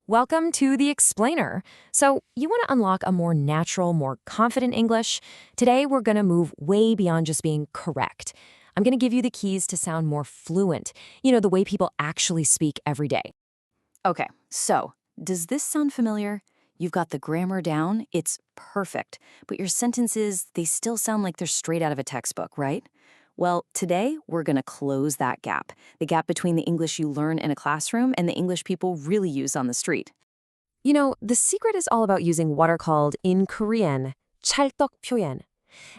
Welcome to The Explainer. So, you want to unlock a more natural, more confident English? Today, we're going to move way beyond just being correct. I'm going to give you the keys to sound more fluent, the way people actually speak every day. Okay, so does this sound familiar? You've got the grammar down, it's perfect, but your sentences, they still sound like they're straight out of a textbook, right? Well, today we're going to close that gap, the gap between the English you learn in a classroom and the English people really use on the street. The secret is all about using what are called, in Korean, 찰떡 표현.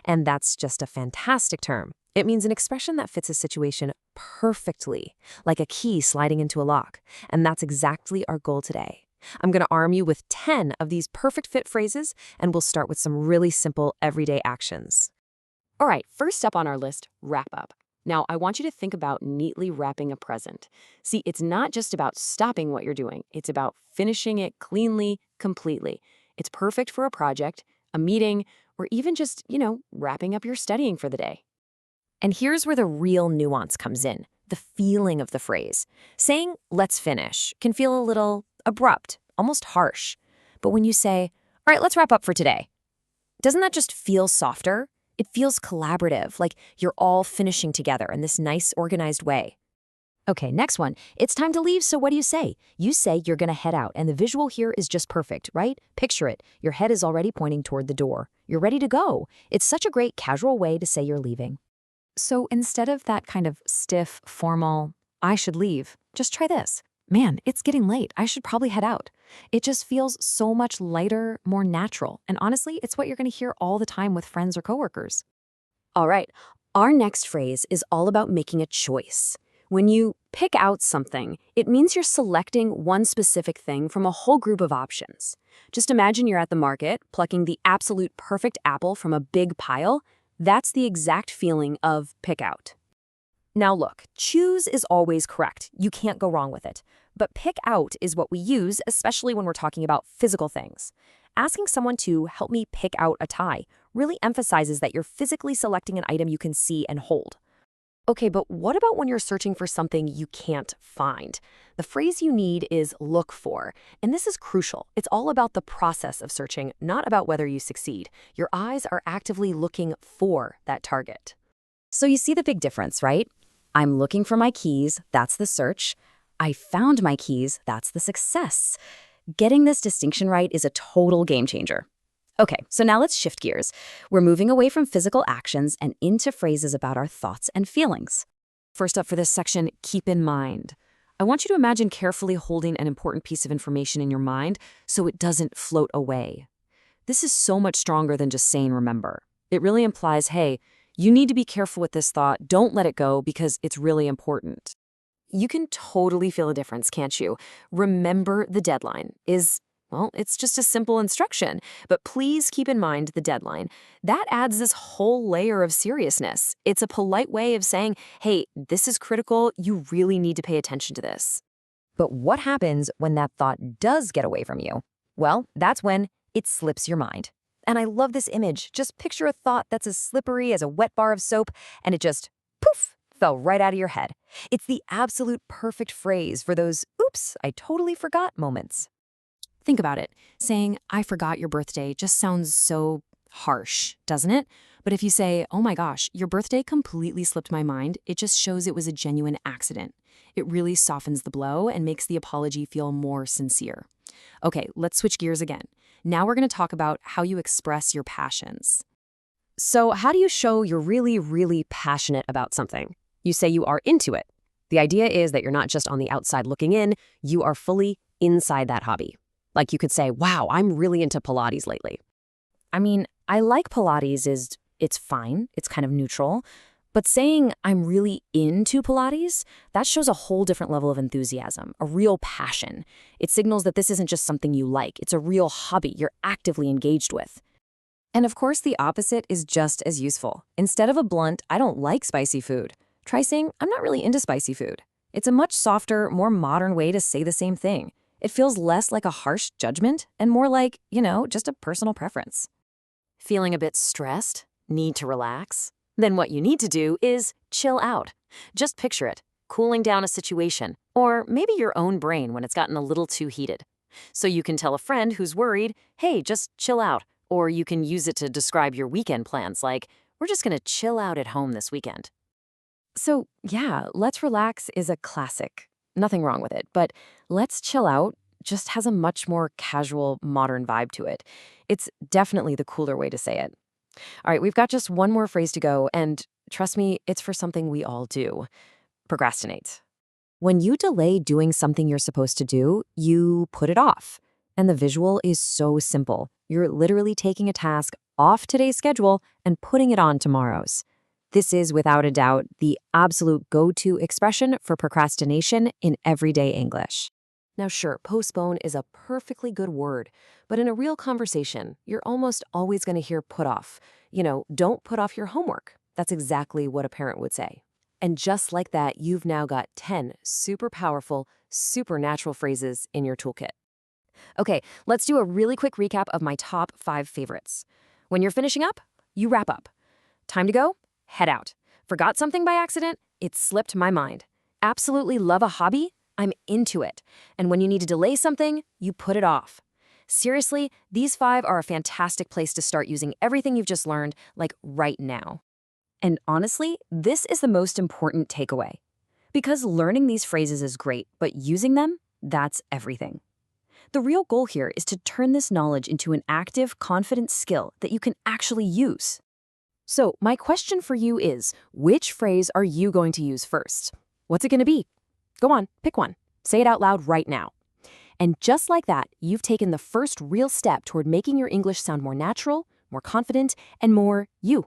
And that's just a fantastic term. It means an expression that fits a situation perfectly, like a key sliding into a lock. And that's exactly our goal today. I'm going to arm you with 10 of these perfect fit phrases, and we'll start with some really simple everyday actions. All right, first up on our list, wrap up. Now, I want you to think about neatly wrapping a present. See, it's not just about stopping what you're doing. It's about finishing it cleanly, completely. It's perfect for a project, a meeting, or even just, wrapping up your studying for the day. And here's where the real nuance comes in, the feeling of the phrase. Saying, let's finish, can feel a little abrupt, almost harsh. But when you say, all right, let's wrap up for today, doesn't that just feel softer? It feels collaborative, like you're all finishing together in this nice, organized way. Okay, next one. It's time to leave, so what do you say? You say you're going to head out, and the visual here is just perfect, right? Picture it. Your head is already pointing toward the door. You're ready to go. It's such a great casual way to say you're leaving. So instead of that kind of stiff, formal, I should leave, just try this. Man, it's getting late. I should probably head out. It just feels so much lighter, more natural. And honestly, it's what you're going to hear all the time with friends or coworkers. All right, our next phrase is all about making a choice. When you pick out something, it means you're selecting one specific thing from a whole group of options. Just imagine you're at the market, plucking the absolute perfect apple from a big pile. That's the exact feeling of pick out. Now look, choose is always correct. You can't go wrong with it. But pick out is what we use, especially when we're talking about physical things. Asking someone to help me pick out a tie really emphasizes that you're physically selecting an item you can see and hold. Okay, but what about when you're searching for something you can't find? The phrase you need is look for, and this is crucial. It's all about the process of searching, not about whether you succeed. Your eyes are actively looking for that target. So you see the big difference, right? I'm looking for my keys, that's the search. I found my keys, that's the success. Getting this distinction right is a total game changer. Okay, so now let's shift gears. We're moving away from physical actions and into phrases about our thoughts and feelings. First up for this section, keep in mind. I want you to imagine carefully holding an important piece of information in your mind so it doesn't float away. This is so much stronger than just saying remember. It really implies, hey, you need to be careful with this thought. Don't let it go because it's really important. You can totally feel a difference, can't you? Remember the deadline it's just a simple instruction, but please keep in mind the deadline. That adds this whole layer of seriousness. It's a polite way of saying, hey, this is critical. You really need to pay attention to this. But what happens when that thought does get away from you? Well, that's when it slips your mind. And I love this image. Just picture a thought that's as slippery as a wet bar of soap, and it just, poof, fell right out of your head. It's the absolute perfect phrase for those, oops, I totally forgot moments. Think about it. Saying, I forgot your birthday just sounds so harsh, doesn't it? But if you say, oh my gosh, your birthday completely slipped my mind, it just shows it was a genuine accident. It really softens the blow and makes the apology feel more sincere. Okay, let's switch gears again. Now we're going to talk about how you express your passions. So how do you show you're really, really passionate about something? You say you are into it. The idea is that you're not just on the outside looking in, you are fully inside that hobby. Like you could say, wow, I'm really into Pilates lately. I mean, I like Pilates it's fine, it's kind of neutral. But saying I'm really into Pilates, that shows a whole different level of enthusiasm, a real passion. It signals that this isn't just something you like, it's a real hobby you're actively engaged with. And of course, the opposite is just as useful. Instead of a blunt, I don't like spicy food, try saying, I'm not really into spicy food. It's a much softer, more modern way to say the same thing. It feels less like a harsh judgment and more like, just a personal preference. Feeling a bit stressed? Need to relax? Then what you need to do is chill out. Just picture it, cooling down a situation, or maybe your own brain when it's gotten a little too heated. So you can tell a friend who's worried, hey, just chill out. Or you can use it to describe your weekend plans, like, we're just going to chill out at home this weekend. So, yeah, let's relax is a classic. Nothing wrong with it, but let's chill out just has a much more casual, modern vibe to it. It's definitely the cooler way to say it. All right, we've got just one more phrase to go, and trust me, it's for something we all do. Procrastinate. When you delay doing something you're supposed to do, you put it off. And the visual is so simple. You're literally taking a task off today's schedule and putting it on tomorrow's. This is, without a doubt, the absolute go-to expression for procrastination in everyday English. Now, sure, postpone is a perfectly good word, but in a real conversation, you're almost always going to hear put off. Don't put off your homework. That's exactly what a parent would say. And just like that, you've now got 10 super powerful, supernatural phrases in your toolkit. Okay, let's do a really quick recap of my top 5 favorites. When you're finishing up, you wrap up. Time to go? Head out. Forgot something by accident? It slipped my mind. Absolutely love a hobby? I'm into it. And when you need to delay something, you put it off. Seriously, these 5 are a fantastic place to start using everything you've just learned, like right now. And honestly, this is the most important takeaway. Because learning these phrases is great, but using them, that's everything. The real goal here is to turn this knowledge into an active, confident skill that you can actually use. So, my question for you is, which phrase are you going to use first? What's it going to be? Go on, pick one. Say it out loud right now. And just like that, you've taken the first real step toward making your English sound more natural, more confident, and more you.